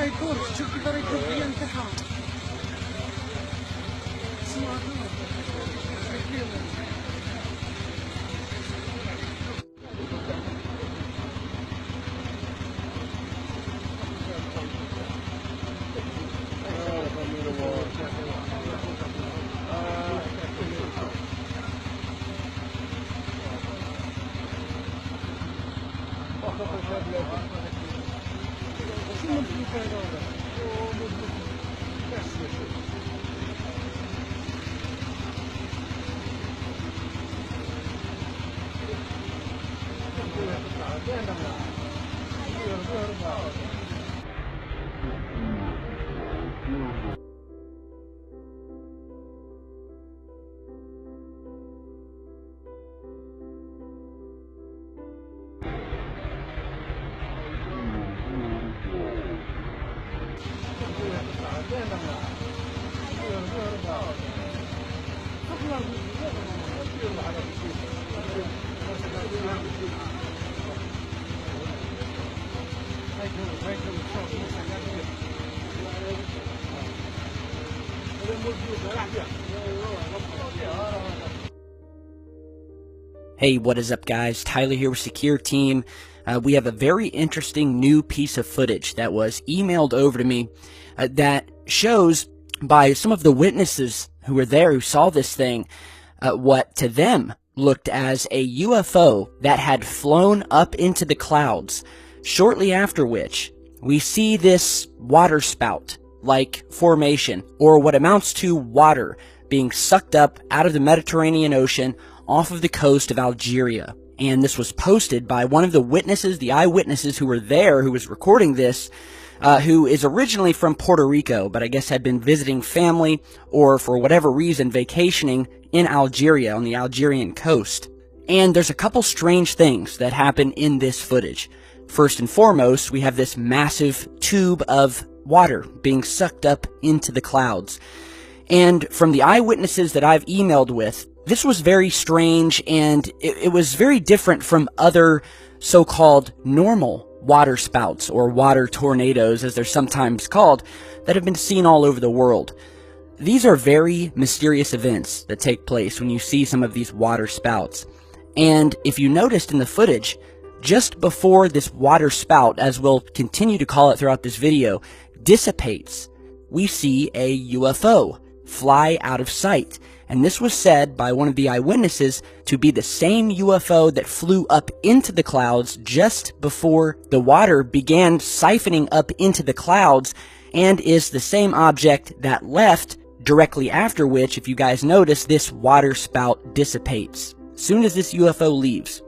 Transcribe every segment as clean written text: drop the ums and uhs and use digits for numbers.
راه يدور شوف كيف راه يدور الديان تاعها Hey, what is up guys? Tyler here with SecureTeam. We have a very interesting new piece of footage that was emailed over to me that shows by some of the witnesses who were there who saw this thing what to them looked as a UFO that had flown up into the clouds, shortly after which we see this water spout like formation, or what amounts to water being sucked up out of the Mediterranean Ocean off of the coast of Algeria. And this was posted by one of the witnesses, the eyewitnesses who were there, who was recording this, who is originally from Puerto Rico, but I guess had been visiting family or for whatever reason vacationing in Algeria on the Algerian coast. And there's a couple strange things that happen in this footage. First and foremost, we have this massive tube of water being sucked up into the clouds. And from the eyewitnesses that I've emailed with, this was very strange, and it was very different from other so-called normal water spouts, or water tornadoes as they're sometimes called, that have been seen all over the world. These are very mysterious events that take place when you see some of these water spouts. And if you noticed in the footage, just before this water spout, as we'll continue to call it throughout this video, dissipates, we see a UFO fly out of sight. And this was said by one of the eyewitnesses to be the same UFO that flew up into the clouds just before the water began siphoning up into the clouds, and is the same object that left directly after which, if you guys notice, this water spout dissipates as soon as this UFO leaves.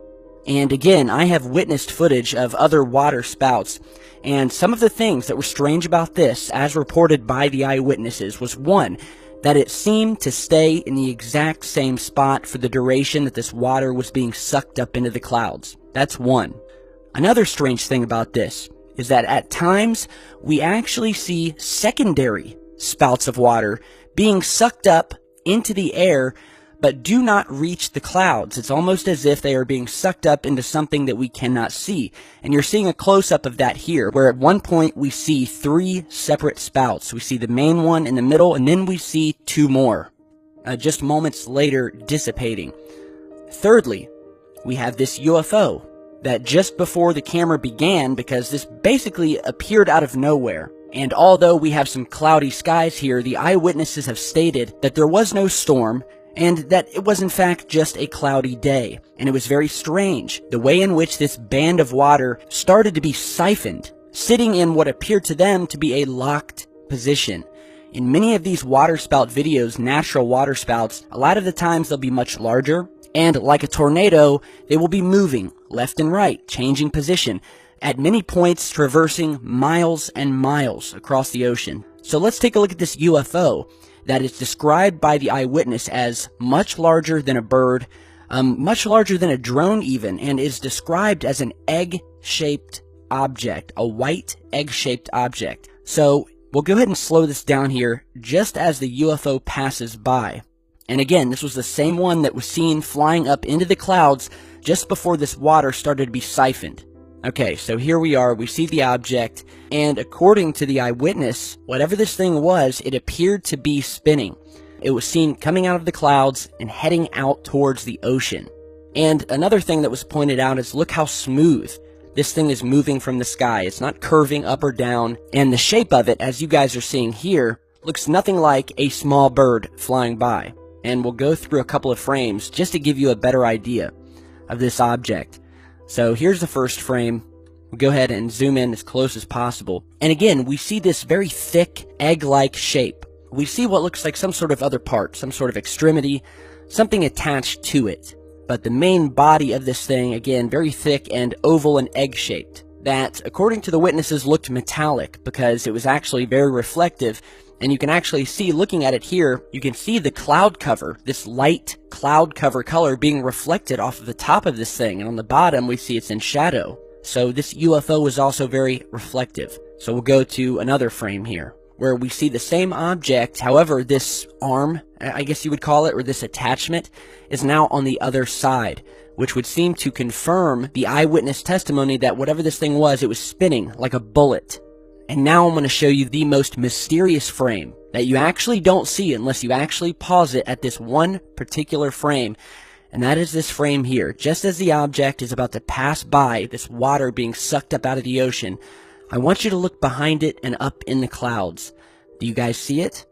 And again, I have witnessed footage of other water spouts, and some of the things that were strange about this, as reported by the eyewitnesses, was one, that it seemed to stay in the exact same spot for the duration that this water was being sucked up into the clouds. That's one. Another strange thing about this is that at times we actually see secondary spouts of water being sucked up into the air but do not reach the clouds. It's almost as if they are being sucked up into something that we cannot see. And you're seeing a close-up of that here, where at one point we see 3 separate spouts. We see the main one in the middle, and then we see 2 more, just moments later dissipating. Thirdly, we have this UFO that just before the camera began, because this basically appeared out of nowhere. And although we have some cloudy skies here, the eyewitnesses have stated that there was no storm, and that it was in fact just a cloudy day. And it was very strange, the way in which this band of water started to be siphoned, sitting in what appeared to them to be a locked position. In many of these water spout videos, natural water spouts, a lot of the times they'll be much larger, and like a tornado, they will be moving left and right, changing position, at many points traversing miles and miles across the ocean. So let's take a look at this UFO that is described by the eyewitness as much larger than a bird, much larger than a drone even, and is described as an egg-shaped object, a white egg-shaped object. So we'll go ahead and slow this down here just as the UFO passes by. And again, this was the same one that was seen flying up into the clouds just before this water started to be siphoned. Okay, so here we are, we see the object, and according to the eyewitness, whatever this thing was, it appeared to be spinning. It was seen coming out of the clouds and heading out towards the ocean. And another thing that was pointed out is look how smooth this thing is moving from the sky. It's not curving up or down, and the shape of it, as you guys are seeing here, looks nothing like a small bird flying by. And we'll go through a couple of frames just to give you a better idea of this object. So here's the first frame. We'll go ahead and zoom in as close as possible. And again, we see this very thick, egg-like shape. We see what looks like some sort of other part, some sort of extremity, something attached to it. But the main body of this thing, again, very thick and oval and egg-shaped. That, according to the witnesses, looked metallic because it was actually very reflective. And you can actually see, looking at it here, you can see the cloud cover, this light cloud cover color being reflected off of the top of this thing. And on the bottom, we see it's in shadow. So this UFO was also very reflective. So we'll go to another frame here, where we see the same object. However, this arm, I guess you would call it, or this attachment, is now on the other side, which would seem to confirm the eyewitness testimony that whatever this thing was, it was spinning like a bullet. And now I'm going to show you the most mysterious frame that you actually don't see unless you actually pause it at this one particular frame. And that is this frame here. Just as the object is about to pass by, this water being sucked up out of the ocean, I want you to look behind it and up in the clouds. Do you guys see it?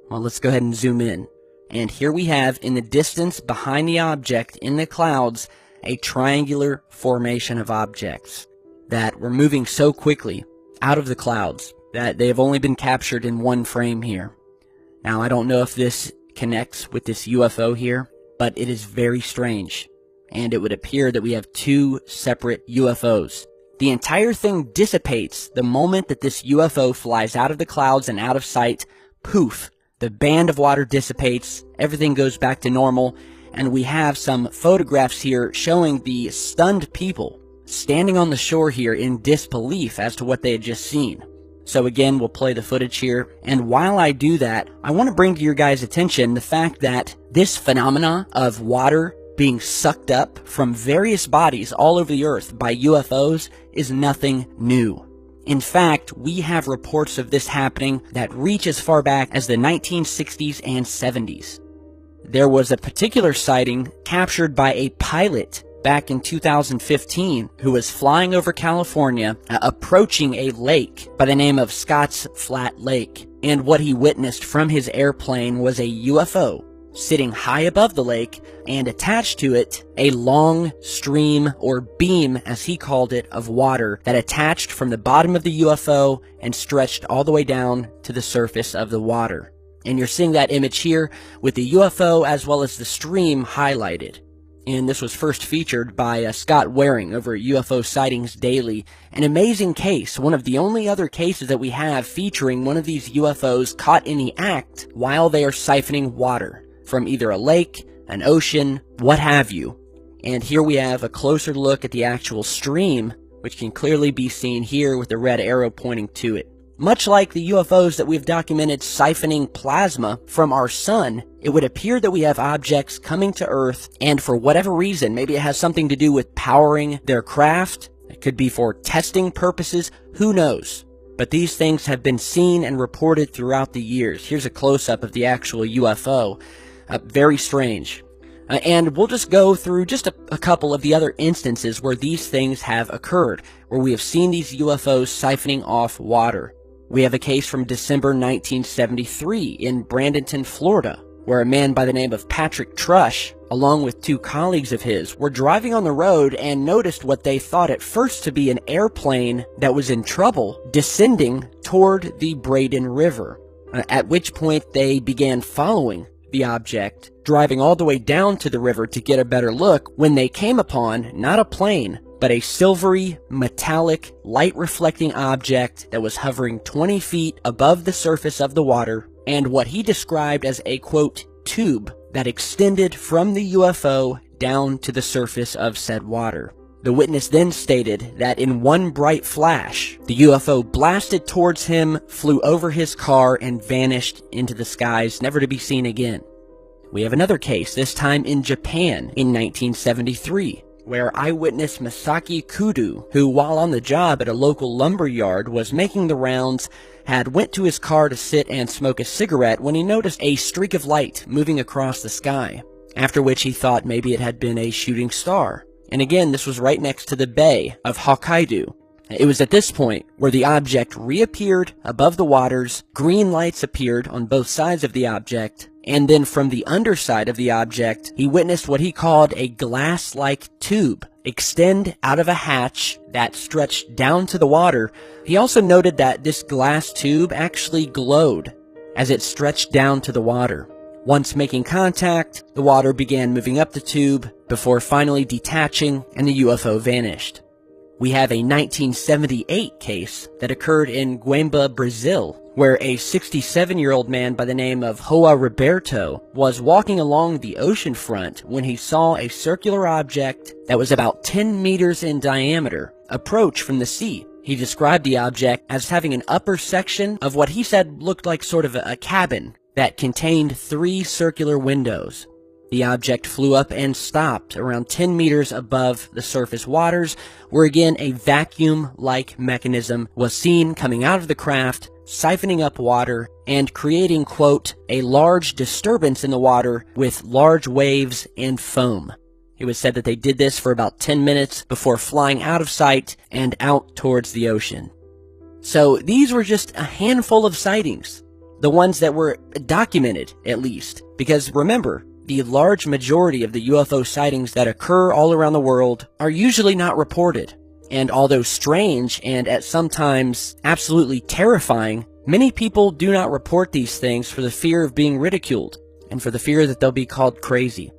Well, let's go ahead and zoom in. And here we have, in the distance behind the object in the clouds, a triangular formation of objects that were moving so quickly out of the clouds that they have only been captured in one frame here. Now, I don't know if this connects with this UFO here, but it is very strange. And it would appear that we have two separate UFOs. The entire thing dissipates the moment that this UFO flies out of the clouds and out of sight. Poof! The band of water dissipates, everything goes back to normal, and we have some photographs here showing the stunned people standing on the shore here in disbelief as to what they had just seen. So again, we'll play the footage here, and while I do that, I want to bring to your guys' attention the fact that this phenomena of water being sucked up from various bodies all over the earth by UFOs is nothing new. In fact, we have reports of this happening that reach as far back as the 1960s and 70s. There was a particular sighting captured by a pilot back in 2015 who was flying over California, approaching a lake by the name of Scotts Flat Lake. And what he witnessed from his airplane was a UFO sitting high above the lake, and attached to it a long stream, or beam as he called it, of water that attached from the bottom of the UFO and stretched all the way down to the surface of the water. And you're seeing that image here with the UFO as well as the stream highlighted. And this was first featured by Scott Waring over at UFO Sightings Daily. An amazing case, one of the only other cases that we have featuring one of these UFOs caught in the act while they are siphoning water from either a lake, an ocean, what have you. And here we have a closer look at the actual stream, which can clearly be seen here with the red arrow pointing to it. Much like the UFOs that we've documented siphoning plasma from our sun, it would appear that we have objects coming to Earth, and for whatever reason, maybe it has something to do with powering their craft, it could be for testing purposes, who knows? But these things have been seen and reported throughout the years. Here's a close-up of the actual UFO. Very strange. And we'll just go through just a couple of the other instances where these things have occurred, where we have seen these UFOs siphoning off water. We have a case from December 1973 in Bradenton, Florida, where a man by the name of Patrick Trush, along with two colleagues of his, were driving on the road and noticed what they thought at first to be an airplane that was in trouble descending toward the Braden River, at which point they began following the object, driving all the way down to the river to get a better look, when they came upon not a plane, but a silvery, metallic, light-reflecting object that was hovering 20 feet above the surface of the water, and what he described as a, quote, tube that extended from the UFO down to the surface of said water. The witness then stated that in one bright flash, the UFO blasted towards him, flew over his car, and vanished into the skies, never to be seen again. We have another case, this time in Japan in 1973, where eyewitness Masaki Kudo, who while on the job at a local lumber yard was making the rounds, had went to his car to sit and smoke a cigarette when he noticed a streak of light moving across the sky, after which he thought maybe it had been a shooting star. And again, this was right next to the bay of Hokkaido. It was at this point where the object reappeared above the waters, green lights appeared on both sides of the object, and then from the underside of the object, he witnessed what he called a glass-like tube extend out of a hatch that stretched down to the water. He also noted that this glass tube actually glowed as it stretched down to the water. Once making contact, the water began moving up the tube before finally detaching and the UFO vanished. We have a 1978 case that occurred in Grande-Bretagne, Brazil, where a 67-year-old man by the name of João Roberto was walking along the ocean front when he saw a circular object that was about 10 meters in diameter approach from the sea. He described the object as having an upper section of what he said looked like sort of a cabin that contained 3 circular windows. The object flew up and stopped around 10 meters above the surface waters, where again a vacuum-like mechanism was seen coming out of the craft, siphoning up water, and creating, quote, a large disturbance in the water with large waves and foam. It was said that they did this for about 10 minutes before flying out of sight and out towards the ocean. So these were just a handful of sightings, the ones that were documented at least, because remember, the large majority of the UFO sightings that occur all around the world are usually not reported. And although strange and at some times absolutely terrifying, many people do not report these things for the fear of being ridiculed and for the fear that they'll be called crazy.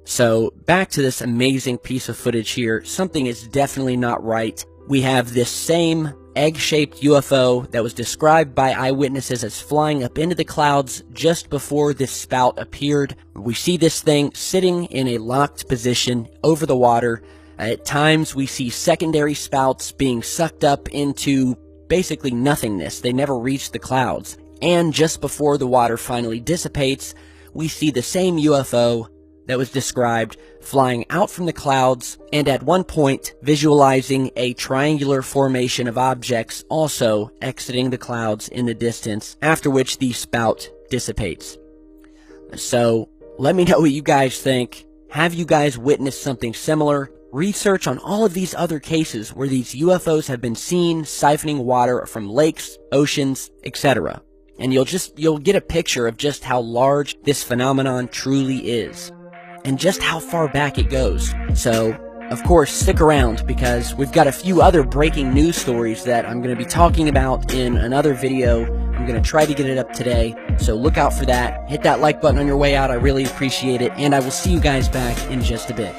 So back to this amazing piece of footage here, something is definitely not right. We have this same egg-shaped UFO that was described by eyewitnesses as flying up into the clouds just before this spout appeared. We see this thing sitting in a locked position over the water. At times we see secondary spouts being sucked up into basically nothingness. They never reach the clouds. And just before the water finally dissipates, we see the same UFO that was described flying out from the clouds, and at one point visualizing a triangular formation of objects also exiting the clouds in the distance, after which the spout dissipates. So let me know what you guys think. Have you guys witnessed something similar? Research on all of these other cases where these UFOs have been seen siphoning water from lakes, oceans, etc. And you'll get a picture of just how large this phenomenon truly is, and just how far back it goes. So, of course, stick around because we've got a few other breaking news stories that I'm going to be talking about in another video. I'm going to try to get it up today, so look out for that. Hit that like button on your way out, I really appreciate it, and I will see you guys back in just a bit.